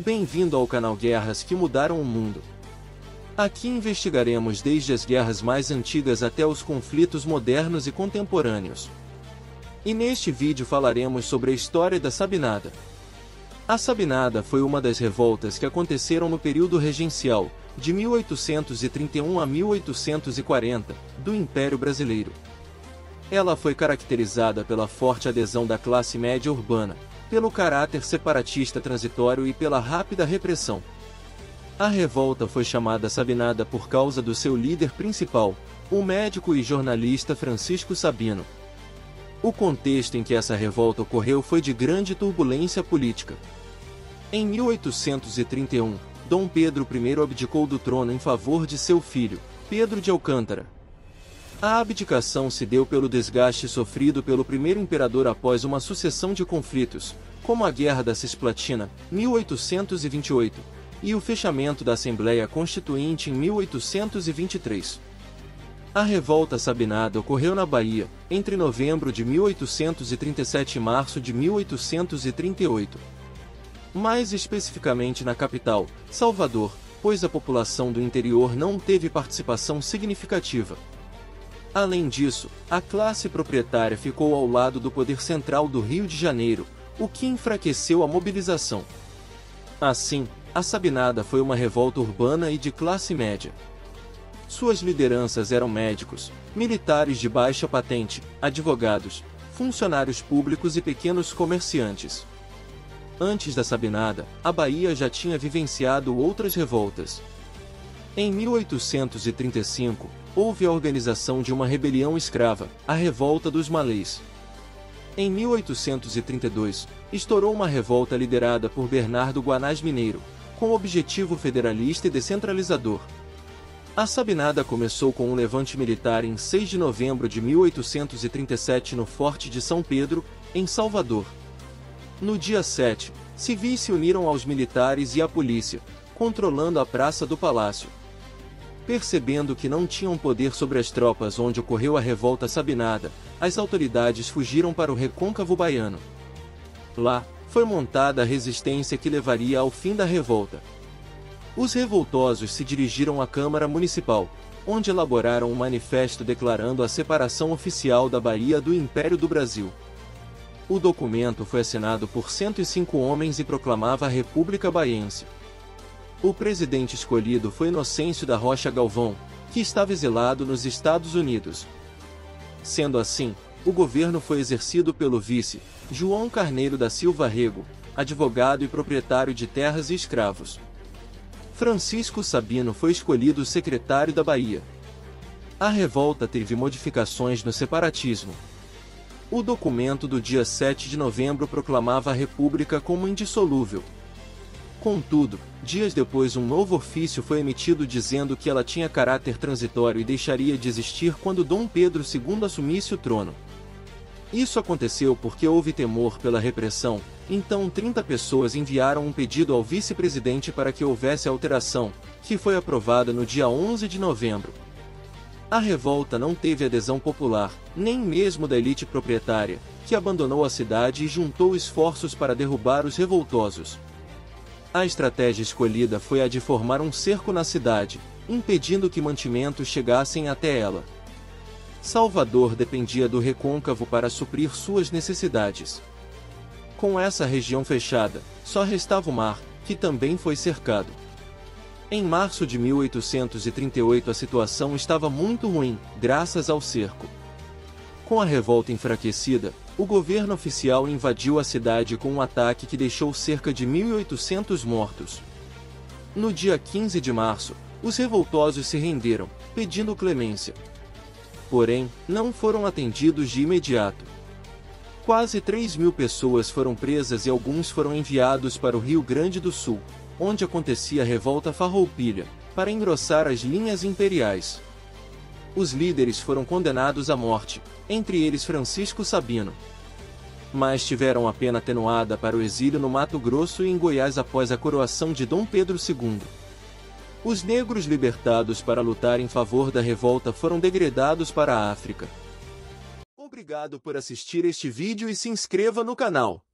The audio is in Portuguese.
Bem-vindo ao canal Guerras que Mudaram o Mundo. Aqui investigaremos desde as guerras mais antigas até os conflitos modernos e contemporâneos. E neste vídeo falaremos sobre a história da Sabinada. A Sabinada foi uma das revoltas que aconteceram no período regencial, de 1831 a 1840, do Império Brasileiro. Ela foi caracterizada pela forte adesão da classe média urbana, pelo caráter separatista transitório e pela rápida repressão. A revolta foi chamada Sabinada por causa do seu líder principal, o médico e jornalista Francisco Sabino. O contexto em que essa revolta ocorreu foi de grande turbulência política. Em 1831, Dom Pedro I abdicou do trono em favor de seu filho, Pedro de Alcântara. A abdicação se deu pelo desgaste sofrido pelo primeiro imperador após uma sucessão de conflitos, como a Guerra da Cisplatina, 1828, e o fechamento da Assembleia Constituinte em 1823. A Revolta Sabinada ocorreu na Bahia, entre novembro de 1837 e março de 1838. Mais especificamente na capital, Salvador, pois a população do interior não teve participação significativa. Além disso, a classe proprietária ficou ao lado do poder central do Rio de Janeiro, o que enfraqueceu a mobilização. Assim, a Sabinada foi uma revolta urbana e de classe média. Suas lideranças eram médicos, militares de baixa patente, advogados, funcionários públicos e pequenos comerciantes. Antes da Sabinada, a Bahia já tinha vivenciado outras revoltas. Em 1835, houve a organização de uma rebelião escrava, a Revolta dos Malês. Em 1832, estourou uma revolta liderada por Bernardo Guanás Mineiro, com objetivo federalista e descentralizador. A Sabinada começou com um levante militar em 6 de novembro de 1837 no Forte de São Pedro, em Salvador. No dia 7, civis se uniram aos militares e à polícia, controlando a Praça do Palácio. Percebendo que não tinham poder sobre as tropas onde ocorreu a revolta Sabinada, as autoridades fugiram para o Recôncavo Baiano. Lá, foi montada a resistência que levaria ao fim da revolta. Os revoltosos se dirigiram à Câmara Municipal, onde elaboraram um manifesto declarando a separação oficial da Bahia do Império do Brasil. O documento foi assinado por 105 homens e proclamava a República Baiense. O presidente escolhido foi Inocêncio da Rocha Galvão, que estava exilado nos Estados Unidos. Sendo assim, o governo foi exercido pelo vice, João Carneiro da Silva Rego, advogado e proprietário de terras e escravos. Francisco Sabino foi escolhido secretário da Bahia. A revolta teve modificações no separatismo. O documento do dia 7 de novembro proclamava a República como indissolúvel. Contudo, dias depois um novo ofício foi emitido dizendo que ela tinha caráter transitório e deixaria de existir quando Dom Pedro II assumisse o trono. Isso aconteceu porque houve temor pela repressão, então 30 pessoas enviaram um pedido ao vice-presidente para que houvesse alteração, que foi aprovada no dia 11 de novembro. A revolta não teve adesão popular, nem mesmo da elite proprietária, que abandonou a cidade e juntou esforços para derrubar os revoltosos. A estratégia escolhida foi a de formar um cerco na cidade, impedindo que mantimentos chegassem até ela. Salvador dependia do Recôncavo para suprir suas necessidades. Com essa região fechada, só restava o mar, que também foi cercado. Em março de 1838 a situação estava muito ruim, graças ao cerco. Com a revolta enfraquecida, o governo oficial invadiu a cidade com um ataque que deixou cerca de 1.800 mortos. No dia 15 de março, os revoltosos se renderam, pedindo clemência. Porém, não foram atendidos de imediato. Quase 3.000 pessoas foram presas e alguns foram enviados para o Rio Grande do Sul, onde acontecia a Revolta Farroupilha, para engrossar as linhas imperiais. Os líderes foram condenados à morte, entre eles Francisco Sabino. Mas tiveram a pena atenuada para o exílio no Mato Grosso e em Goiás após a coroação de Dom Pedro II. Os negros libertados para lutar em favor da revolta foram degredados para a África. Obrigado por assistir este vídeo e se inscreva no canal.